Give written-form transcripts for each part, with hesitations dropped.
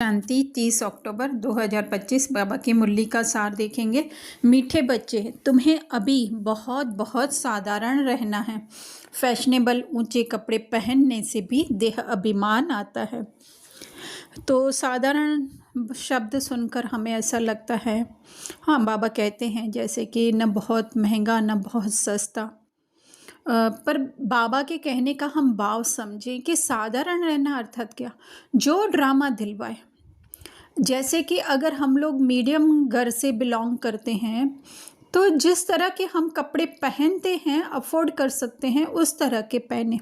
शांति 30 अक्टूबर 2025 बाबा की मुरली का सार देखेंगे। मीठे बच्चे, तुम्हें अभी बहुत बहुत साधारण रहना है। फैशनेबल ऊंचे कपड़े पहनने से भी देह अभिमान आता है। तो साधारण शब्द सुनकर हमें ऐसा लगता है, हाँ बाबा कहते हैं जैसे कि न बहुत महंगा न बहुत सस्ता। पर बाबा के कहने का हम भाव समझें कि साधारण रहना अर्थात क्या, जो ड्रामा दिलवाए। जैसे कि अगर हम लोग मीडियम घर से बिलोंग करते हैं तो जिस तरह के हम कपड़े पहनते हैं, अफोर्ड कर सकते हैं उस तरह के पहने।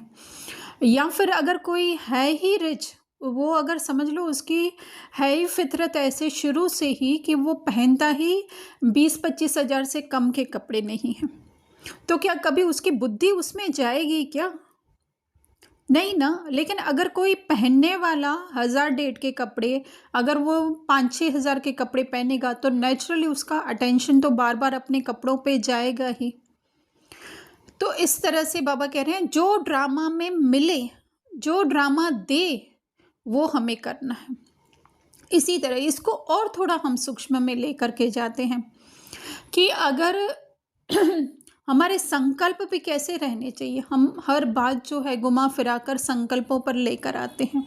या फिर अगर कोई है ही रिच, वो अगर समझ लो उसकी है ही फितरत ऐसे शुरू से ही कि वो पहनता ही 20-25 हज़ार से कम के कपड़े नहीं हैं, तो क्या कभी उसकी बुद्धि उसमें जाएगी क्या? नहीं ना। लेकिन अगर कोई पहनने वाला 1000-1500 के कपड़े, अगर वो 5-6 हज़ार के कपड़े पहनेगा तो नेचुरली उसका अटेंशन तो बार बार अपने कपड़ों पे जाएगा ही। तो इस तरह से बाबा कह रहे हैं जो ड्रामा में मिले, जो ड्रामा दे, वो हमें करना है। इसी तरह इसको और थोड़ा हम सूक्ष्म में लेकर के जाते हैं कि अगर हमारे संकल्प भी कैसे रहने चाहिए। हम हर बात जो है घुमा फिरा कर संकल्पों पर लेकर आते हैं,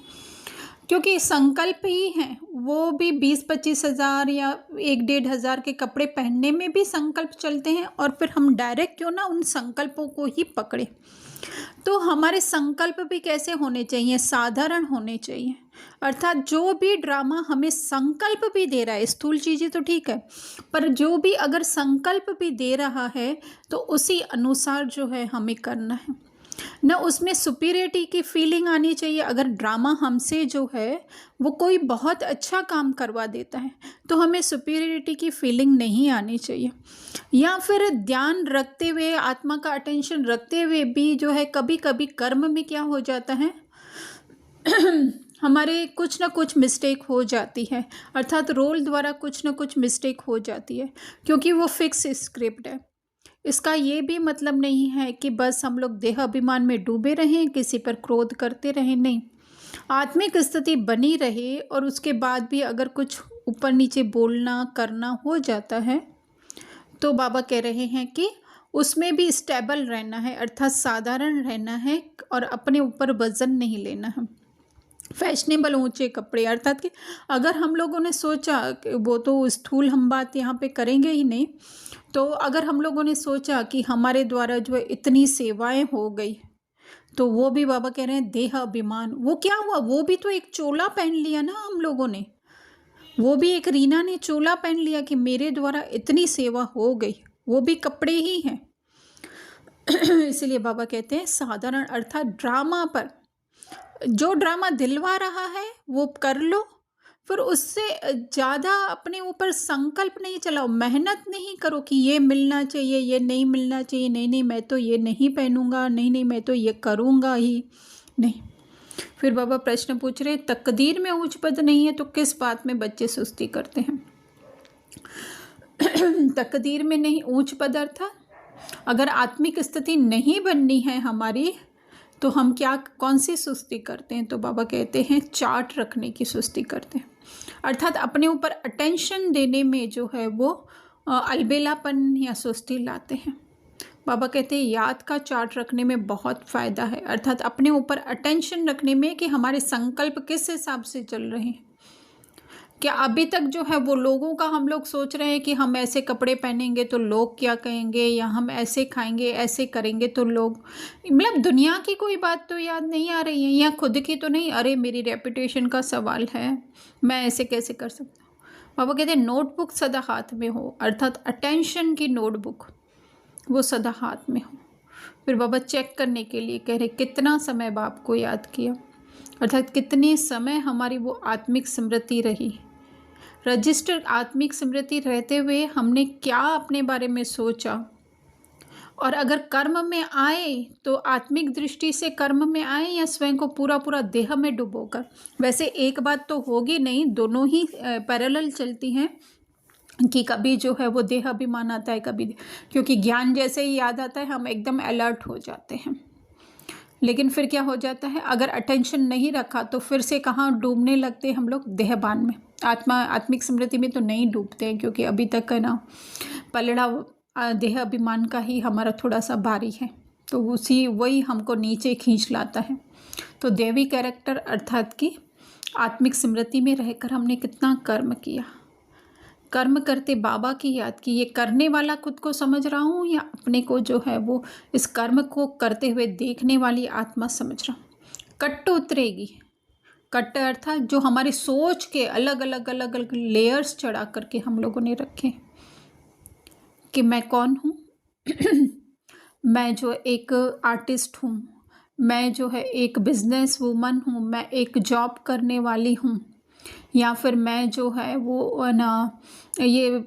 क्योंकि संकल्प ही हैं, वो भी 20-25 हज़ार या 1-1.5 हज़ार के कपड़े पहनने में भी संकल्प चलते हैं, और फिर हम डायरेक्ट क्यों ना उन संकल्पों को ही पकड़े। तो हमारे संकल्प भी कैसे होने चाहिए, साधारण होने चाहिए। अर्थात जो भी ड्रामा हमें संकल्प भी दे रहा है, स्थूल चीज़ें तो ठीक है, पर जो भी अगर संकल्प भी दे रहा है तो उसी अनुसार जो है हमें करना है। न उसमें सुपीरियरिटी की फीलिंग आनी चाहिए। अगर ड्रामा हमसे जो है वो कोई बहुत अच्छा काम करवा देता है तो हमें सुपीरियरिटी की फीलिंग नहीं आनी चाहिए। या फिर ध्यान रखते हुए, आत्मा का अटेंशन रखते हुए भी जो है कभी कभी कर्म में क्या हो जाता है हमारे कुछ ना कुछ मिस्टेक हो जाती है, अर्थात रोल द्वारा कुछ ना कुछ मिस्टेक हो जाती है, क्योंकि वो फिक्स स्क्रिप्ट है। इसका ये भी मतलब नहीं है कि बस हम लोग देह अभिमान में डूबे रहें, किसी पर क्रोध करते रहें, नहीं। आत्मिक स्थिति बनी रहे और उसके बाद भी अगर कुछ ऊपर नीचे बोलना करना हो जाता है तो बाबा कह रहे हैं कि उसमें भी स्टेबल रहना है, अर्थात साधारण रहना है और अपने ऊपर वजन नहीं लेना है। फैशनेबल ऊंचे कपड़े, अर्थात कि अगर हम लोगों ने सोचा कि वो तो स्थूल हम बात यहाँ पे करेंगे ही नहीं, तो अगर हम लोगों ने सोचा कि हमारे द्वारा जो है इतनी सेवाएं हो गई, तो वो भी बाबा कह रहे हैं देह अभिमान। वो क्या हुआ, वो भी तो एक चोला पहन लिया ना हम लोगों ने, वो भी एक रीना ने चोला पहन लिया कि मेरे द्वारा इतनी सेवा हो गई, वो भी कपड़े ही हैं। इसलिए बाबा कहते हैं साधारण, अर्थात ड्रामा पर जो ड्रामा दिलवा रहा है वो कर लो, फिर उससे ज़्यादा अपने ऊपर संकल्प नहीं चलाओ, मेहनत नहीं करो कि ये मिलना चाहिए, ये नहीं मिलना चाहिए, नहीं नहीं मैं तो ये नहीं पहनूंगा, नहीं नहीं मैं तो ये करूँगा ही नहीं। फिर बाबा प्रश्न पूछ रहे, तकदीर में ऊंच पद नहीं है तो किस बात में बच्चे सुस्ती करते हैं। तकदीर में नहीं ऊंच पद, अर्थात अगर आत्मिक स्थिति नहीं बननी है हमारी तो हम क्या, कौन सी सुस्ती करते हैं। तो बाबा कहते हैं चार्ट रखने की सुस्ती करते हैं, अर्थात अपने ऊपर अटेंशन देने में जो है वो अलबेलापन या सुस्ती लाते हैं। बाबा कहते हैं याद का चार्ट रखने में बहुत फ़ायदा है, अर्थात अपने ऊपर अटेंशन रखने में कि हमारे संकल्प किस हिसाब से चल रहे हैं। क्या अभी तक जो है वो लोगों का हम लोग सोच रहे हैं कि हम ऐसे कपड़े पहनेंगे तो लोग क्या कहेंगे, या हम ऐसे खाएंगे ऐसे करेंगे तो लोग, मतलब दुनिया की कोई बात तो याद नहीं आ रही है, या खुद की तो नहीं, अरे मेरी रेपुटेशन का सवाल है, मैं ऐसे कैसे कर सकता हूँ। बाबा कहते हैं नोटबुक सदा हाथ में हो, अर्थात अटेंशन की नोटबुक वो सदा हाथ में हो। फिर बाबा चेक करने के लिए कह रहे कितना समय बाप को याद किया, अर्थात कितने समय हमारी वो आत्मिक स्मृति रही, रजिस्टर्ड आत्मिक स्मृति रहते हुए हमने क्या अपने बारे में सोचा। और अगर कर्म में आए तो आत्मिक दृष्टि से कर्म में आए, या स्वयं को पूरा पूरा देह में डुबोकर। वैसे एक बात तो होगी नहीं, दोनों ही पैरेलल चलती हैं कि कभी जो है वो देह अभिमान आता है, कभी, क्योंकि ज्ञान जैसे ही याद आता है हम एकदम अलर्ट हो जाते हैं। लेकिन फिर क्या हो जाता है, अगर अटेंशन नहीं रखा तो फिर से कहाँ डूबने लगते हैं हम लोग, देहभान में। आत्मिक स्मृति में तो नहीं डूबते हैं, क्योंकि अभी तक है ना पलड़ा देह अभिमान का ही हमारा थोड़ा सा भारी है, तो वही हमको नीचे खींच लाता है। तो देवी कैरेक्टर अर्थात कि आत्मिक स्मृति में रहकर हमने कितना कर्म किया, कर्म करते बाबा की याद की। ये करने वाला खुद को समझ रहा हूँ या अपने को जो है वो इस कर्म को करते हुए देखने वाली आत्मा समझ रहा हूँ। कट्ट उतरेगी। कट्ट अर्थात जो हमारी सोच के अलग अलग अलग अलग लेयर्स चढ़ा करके हम लोगों ने रखे कि मैं कौन हूँ मैं जो एक आर्टिस्ट हूँ, मैं जो है एक बिजनेस वूमन हूँ, मैं एक जॉब करने वाली हूँ, या फिर मैं जो है वो ना ये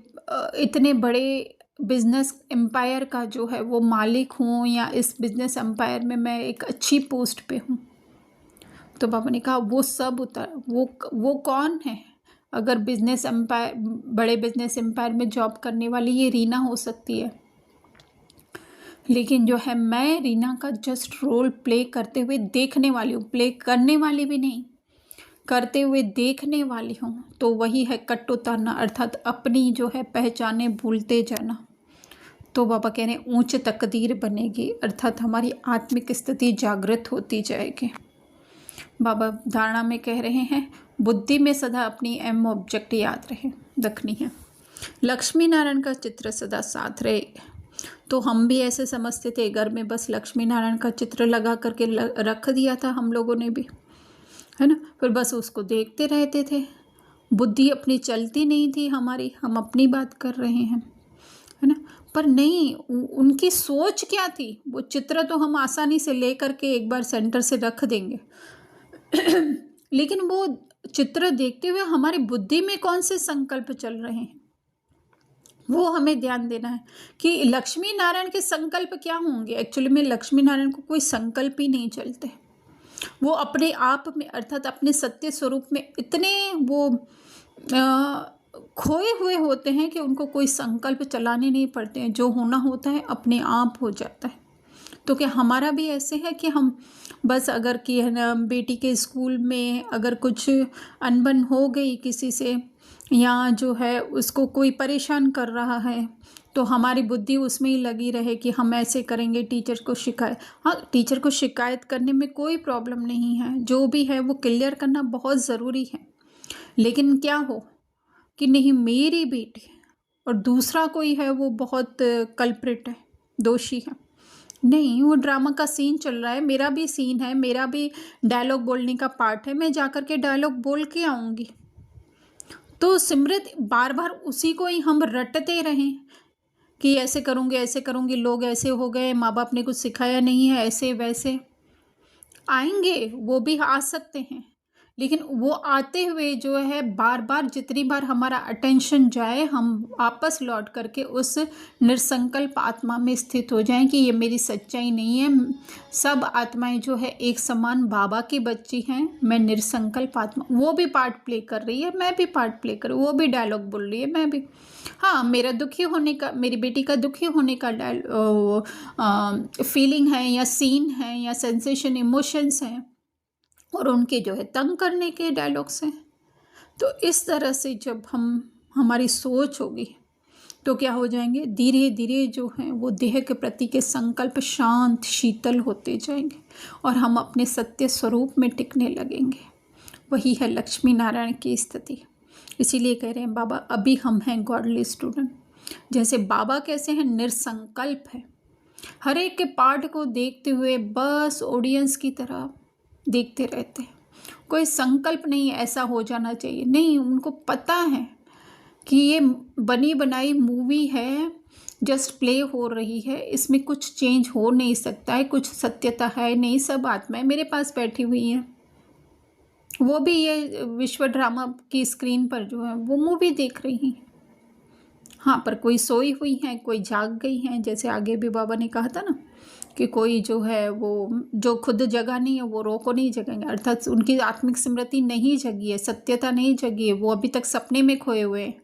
इतने बड़े बिजनेस एम्पायर का जो है वो मालिक हूँ, या इस बिजनेस एम्पायर में मैं एक अच्छी पोस्ट पे हूँ। तो बाबा ने कहा वो सब वो कौन है? अगर बिजनेस एम्पायर, बड़े बिजनेस एम्पायर में जॉब करने वाली ये रीना हो सकती है, लेकिन जो है मैं रीना का जस्ट रोल प्ले करते हुए देखने वाली हूँ, प्ले करने वाली भी नहीं, करते हुए देखने वाली हूँ। तो वही है कट्ट उतारना, अर्थात अपनी जो है पहचाने भूलते जाना। तो बाबा कह रहे हैं ऊंच तकदीर बनेगी, अर्थात हमारी आत्मिक स्थिति जागृत होती जाएगी। बाबा धारणा में कह रहे हैं बुद्धि में सदा अपनी एम ऑब्जेक्ट याद रखनी है। लक्ष्मी नारायण का चित्र सदा साथ रहे। तो हम भी ऐसे समझते थे, घर में बस लक्ष्मी नारायण का चित्र लगा करके रख दिया था हम लोगों ने भी, है ना। फिर बस उसको देखते रहते थे, बुद्धि अपनी चलती नहीं थी हमारी, हम अपनी बात कर रहे हैं, है ना। पर नहीं, उनकी सोच क्या थी, वो चित्र तो हम आसानी से ले करके एक बार सेंटर से रख देंगे लेकिन वो चित्र देखते हुए हमारी बुद्धि में कौन से संकल्प चल रहे हैं, वो हमें ध्यान देना है कि लक्ष्मी नारायण के संकल्प क्या होंगे। एक्चुअली में लक्ष्मी नारायण को कोई संकल्प ही नहीं चलते, वो अपने आप में अर्थात अपने सत्य स्वरूप में इतने वो खोए हुए होते हैं कि उनको कोई संकल्प चलाने नहीं पड़ते हैं, जो होना होता है अपने आप हो जाता है। तो क्या हमारा भी ऐसे है कि हम बस अगर कि है ना बेटी के स्कूल में अगर कुछ अनबन हो गई किसी से, या जो है उसको कोई परेशान कर रहा है, तो हमारी बुद्धि उसमें ही लगी रहे कि हम ऐसे करेंगे, टीचर को शिकायत। हाँ, टीचर को शिकायत करने में कोई प्रॉब्लम नहीं है, जो भी है वो क्लियर करना बहुत ज़रूरी है। लेकिन क्या हो कि नहीं मेरी बेटी और दूसरा कोई है वो बहुत कल्प्रिट है, दोषी है, नहीं वो ड्रामा का सीन चल रहा है, मेरा भी सीन है, मेरा भी डायलॉग बोलने का पार्ट है, मैं जा कर के डायलॉग बोल के आऊँगी। तो सिमरत बार बार उसी को ही हम रटते रहें कि ऐसे करूँगी, लोग ऐसे हो गए, माँ बाप ने कुछ सिखाया नहीं है, ऐसे वैसे। आएंगे, वो भी आ सकते हैं, लेकिन वो आते हुए जो है बार बार जितनी बार हमारा अटेंशन जाए, हम वापस लौट करके उस निरसंकल्प आत्मा में स्थित हो जाएं कि ये मेरी सच्चाई नहीं है, सब आत्माएं जो है एक समान बाबा की बच्ची हैं, मैं निरसंकल्प आत्मा। वो भी पार्ट प्ले कर रही है, मैं भी पार्ट प्ले कर रही हूँ, वो भी डायलॉग बोल रही है, मैं भी। हाँ, मेरा दुखी होने का, मेरी बेटी का दुखी होने का फीलिंग है या सीन है या सेंसेशन, इमोशंस हैं, और उनके जो है तंग करने के डायलॉग्स हैं। तो इस तरह से जब हमारी सोच होगी तो क्या हो जाएंगे, धीरे धीरे जो है वो देह के प्रति के संकल्प शांत शीतल होते जाएंगे और हम अपने सत्य स्वरूप में टिकने लगेंगे। वही है लक्ष्मी नारायण की स्थिति। इसीलिए कह रहे हैं बाबा अभी हम हैं गॉडली स्टूडेंट। जैसे बाबा कैसे हैं, निरसंकल्प है, हर एक के पार्ट को देखते हुए बस ऑडियंस की तरह देखते रहते हैं, कोई संकल्प नहीं ऐसा हो जाना चाहिए, नहीं, उनको पता है कि ये बनी बनाई मूवी है, जस्ट प्ले हो रही है, इसमें कुछ चेंज हो नहीं सकता है, कुछ सत्यता है नहीं, सब आत्माएं मेरे पास बैठी हुई हैं, वो भी ये विश्व ड्रामा की स्क्रीन पर जो है वो मूवी देख रही हैं। हाँ, पर कोई सोई हुई हैं, कोई जाग गई हैं, जैसे आगे भी बाबा ने कहा था ना कि कोई जो है वो जो खुद जगा नहीं है वो रो को नहीं जगेंगे, अर्थात उनकी आत्मिक स्मृति नहीं जगी है, सत्यता नहीं जगी है, वो अभी तक सपने में खोए हुए हैं,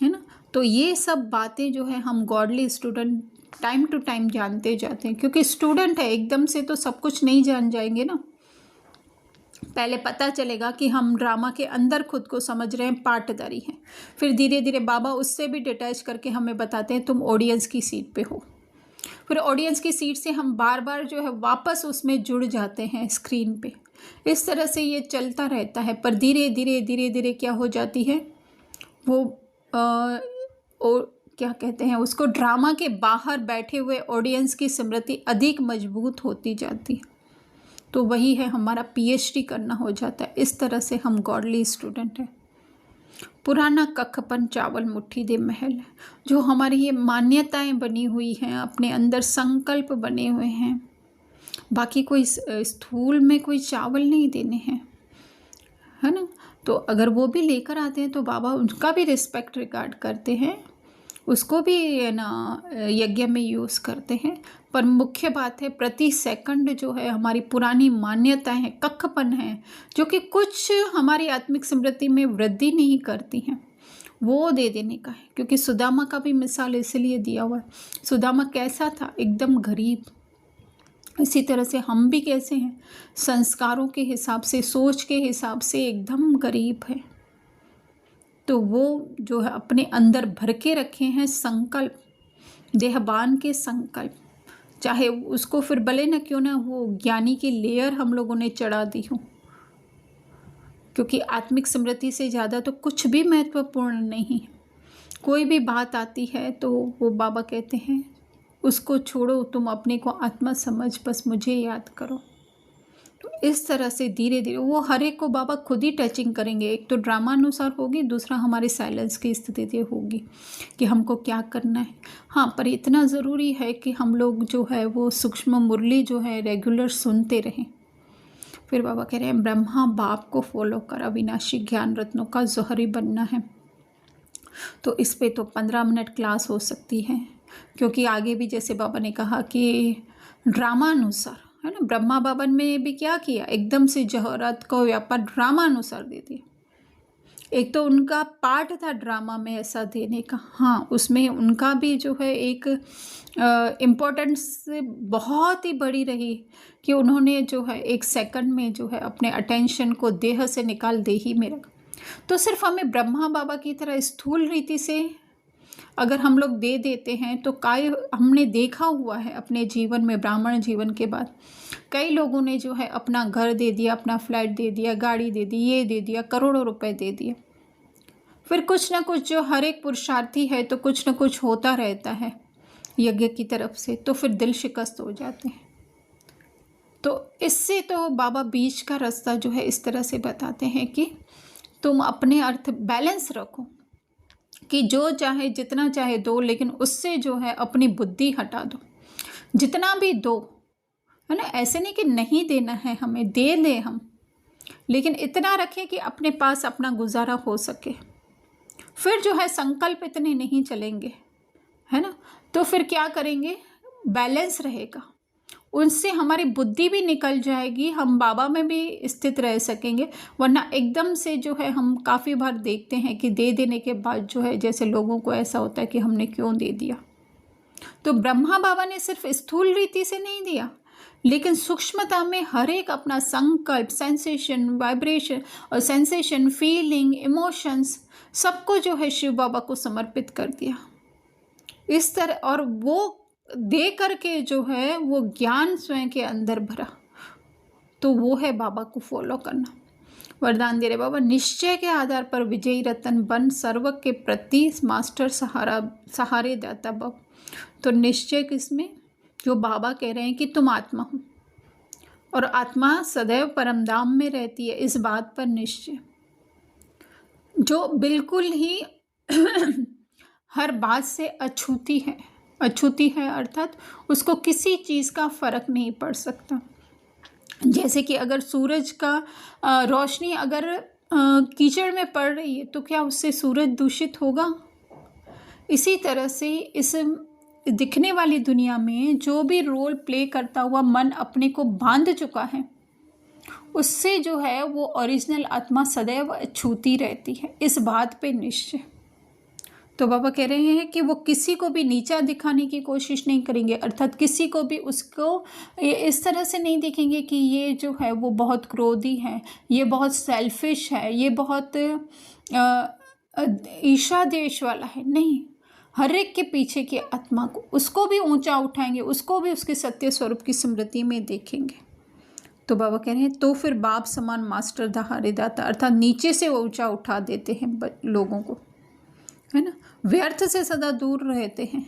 है ना। तो ये सब बातें जो है हम godly student time to time जानते जाते हैं, क्योंकि स्टूडेंट है, एकदम से तो सब कुछ नहीं जान जाएंगे ना। पहले पता चलेगा कि हम ड्रामा के अंदर खुद को समझ रहे हैं, पार्टदारी हैं। फिर धीरे धीरे बाबा उससे भी डिटैच करके हमें बताते हैं तुम ऑडियंस की सीट पे हो। फिर ऑडियंस की सीट से हम बार बार जो है वापस उसमें जुड़ जाते हैं स्क्रीन पे। इस तरह से ये चलता रहता है। पर धीरे धीरे धीरे धीरे क्या हो जाती है, वो क्या कहते हैं उसको, ड्रामा के बाहर बैठे हुए ऑडियंस की स्मृति अधिक मजबूत होती जाती है। तो वही है, हमारा पीएचडी करना हो जाता है। इस तरह से हम गॉडली स्टूडेंट हैं। पुराना कखपन चावल मुट्ठी दे महल, जो हमारी ये मान्यताएं बनी हुई हैं, अपने अंदर संकल्प बने हुए हैं, बाकी कोई स्थूल में कोई चावल नहीं देने हैं, है ना। तो अगर वो भी लेकर आते हैं तो बाबा उनका भी रिस्पेक्ट रिगार्ड करते हैं, उसको भी ना यज्ञ में यूज़ करते हैं। पर मुख्य बात है, प्रति सेकंड जो है हमारी पुरानी मान्यताएं हैं, कखपन है, जो कि कुछ हमारी आत्मिक स्मृति में वृद्धि नहीं करती हैं, वो दे देने का है। क्योंकि सुदामा का भी मिसाल इसलिए दिया हुआ है। सुदामा कैसा था, एकदम गरीब। इसी तरह से हम भी कैसे हैं, संस्कारों के हिसाब से, सोच के हिसाब से एकदम गरीब है। तो वो जो है अपने अंदर भर के रखे हैं संकल्प, देहबान के संकल्प, चाहे उसको फिर भले न क्यों ना वो ज्ञानी की लेयर हम लोगों ने चढ़ा दी हो। क्योंकि आत्मिक स्मृति से ज़्यादा तो कुछ भी महत्वपूर्ण नहीं है। कोई भी बात आती है तो वो बाबा कहते हैं उसको छोड़ो, तुम अपने को आत्मा समझ, बस मुझे याद करो। तो इस तरह से धीरे धीरे वो हर एक को बाबा खुद ही टचिंग करेंगे। एक तो ड्रामा अनुसार होगी, दूसरा हमारे साइलेंस की स्थिति होगी कि हमको क्या करना है। हाँ, पर इतना ज़रूरी है कि हम लोग जो है वो सूक्ष्म मुरली जो है रेगुलर सुनते रहें। फिर बाबा कह रहे हैं ब्रह्मा बाप को फॉलो कर, अविनाशी ज्ञान रत्नों का जौहरी बनना है। तो इस पे तो 15 मिनट क्लास हो सकती है, क्योंकि आगे भी जैसे बाबा ने कहा कि ड्रामा अनुसार, है ना, ब्रह्मा बाबा ने भी क्या किया, एकदम से जौहरात को व्यापार ड्रामा अनुसार दे दिया। एक तो उनका पार्ट था ड्रामा में ऐसा देने का, हाँ, उसमें उनका भी जो है एक इम्पोर्टेंस बहुत ही बड़ी रही कि उन्होंने जो है एक सेकंड में जो है अपने अटेंशन को देह से निकाल दे ही में रखा। तो सिर्फ हमें ब्रह्मा बाबा की तरह स्थूल रीति से अगर हम लोग दे देते हैं तो हमने देखा हुआ है अपने जीवन में, ब्राह्मण जीवन के बाद कई लोगों ने जो है अपना घर दे दिया, अपना फ्लैट दे दिया, गाड़ी दे दी, ये दे दिया, करोड़ों रुपए दे दिए। फिर कुछ ना कुछ जो हर एक पुरुषार्थी है तो कुछ ना कुछ होता रहता है यज्ञ की तरफ से, तो फिर दिल शिकस्त हो जाते हैं। तो इससे तो बाबा बीच का रास्ता जो है इस तरह से बताते हैं कि तुम अपने अर्थ बैलेंस रखो, कि जो चाहे जितना चाहे दो, लेकिन उससे जो है अपनी बुद्धि हटा दो। जितना भी दो, है ना, ऐसे नहीं कि नहीं देना है हमें, दे दें हम, लेकिन इतना रखें कि अपने पास अपना गुजारा हो सके। फिर जो है संकल्प इतने नहीं चलेंगे, है ना, तो फिर क्या करेंगे, बैलेंस रहेगा, उनसे हमारी बुद्धि भी निकल जाएगी, हम बाबा में भी स्थित रह सकेंगे। वरना एकदम से जो है हम काफ़ी बार देखते हैं कि दे देने के बाद जो है जैसे लोगों को ऐसा होता है कि हमने क्यों दे दिया। तो ब्रह्मा बाबा ने सिर्फ स्थूल रीति से नहीं दिया, लेकिन सूक्ष्मता में हर एक अपना संकल्प, सेंसेशन, वाइब्रेशन और सेंसेशन, फीलिंग, इमोशंस, सबको जो है शिव बाबा को समर्पित कर दिया इस तरह। और वो दे करके जो है वो ज्ञान स्वयं के अंदर भरा। तो वो है बाबा को फॉलो करना। वरदान दे रहे बाबा, निश्चय के आधार पर विजयी रतन बन, सर्व के प्रति मास्टर सहारे दाता बब। तो निश्चय किसमें, जो बाबा कह रहे हैं कि तुम आत्मा हो और आत्मा सदैव परमधाम में रहती है, इस बात पर निश्चय, जो बिल्कुल ही हर बात से अछूती है। अछूती है अर्थात उसको किसी चीज़ का फर्क नहीं पड़ सकता। जैसे कि अगर सूरज का रोशनी अगर कीचड़ में पड़ रही है तो क्या उससे सूरज दूषित होगा? इसी तरह से इस दिखने वाली दुनिया में जो भी रोल प्ले करता हुआ मन अपने को बांध चुका है, उससे जो है वो ओरिजिनल आत्मा सदैव अछूती रहती है, इस बात पे निश्चय। तो बाबा कह रहे हैं कि वो किसी को भी नीचा दिखाने की कोशिश नहीं करेंगे, अर्थात किसी को भी उसको इस तरह से नहीं देखेंगे कि ये जो है वो बहुत क्रोधी है, ये बहुत सेल्फिश है, ये बहुत ईर्ष्या देश वाला है। नहीं, हर एक के पीछे की आत्मा को, उसको भी ऊंचा उठाएंगे, उसको भी उसके सत्य स्वरूप की स्मृति में देखेंगे। तो बाबा कह रहे हैं तो फिर बाप समान मास्टर दहाड़े दाता, अर्थात नीचे से ऊंचा उठा देते हैं लोगों को, है ना। व्यर्थ से सदा दूर रहते हैं,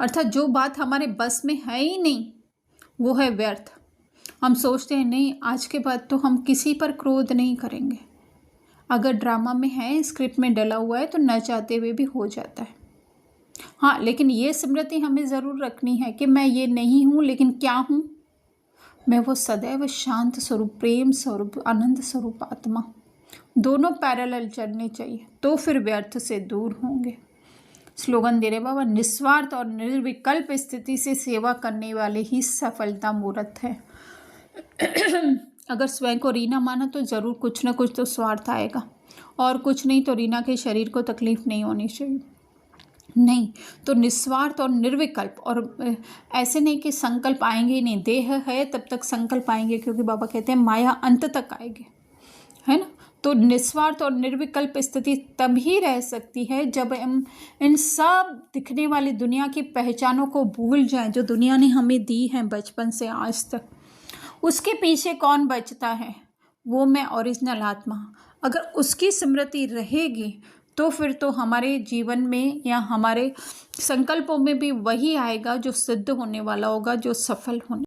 अर्थात जो बात हमारे बस में है ही नहीं वो है व्यर्थ। हम सोचते हैं नहीं, आज के बाद तो हम किसी पर क्रोध नहीं करेंगे। अगर ड्रामा में है, स्क्रिप्ट में डला हुआ है, तो न चाहते हुए भी हो जाता है। हाँ, लेकिन ये स्मृति हमें ज़रूर रखनी है कि मैं ये नहीं हूँ, लेकिन क्या हूँ? मैं वो सदैव शांत स्वरूप, प्रेम स्वरूप, आनंद स्वरूप आत्मा। दोनों पैरेलल चलने चाहिए, तो फिर व्यर्थ से दूर होंगे। स्लोगन दे रहे बाबा, निस्वार्थ और निर्विकल्प स्थिति से सेवा करने वाले ही सफलता मूर्त है। अगर स्वयं को रीना माना तो ज़रूर कुछ ना कुछ तो स्वार्थ आएगा, और कुछ नहीं तो रीना के शरीर को तकलीफ नहीं होनी चाहिए। नहीं तो निस्वार्थ और निर्विकल्प, और ऐसे नहीं कि संकल्प आएंगे ही नहीं, देह है तब तक संकल्प आएंगे, क्योंकि बाबा कहते हैं माया अंत तक आएगी, है ना। तो निस्वार्थ और निर्विकल्प स्थिति तभी रह सकती है जब हम इन सब दिखने वाली दुनिया की पहचानों को भूल जाएं, जो दुनिया ने हमें दी है बचपन से आज तक। उसके पीछे कौन बचता है? वो मैं ओरिजिनल आत्मा। अगर उसकी स्मृति रहेगी तो फिर तो हमारे जीवन में या हमारे संकल्पों में भी वही आएगा जो सिद्ध होने वाला होगा, जो सफल होने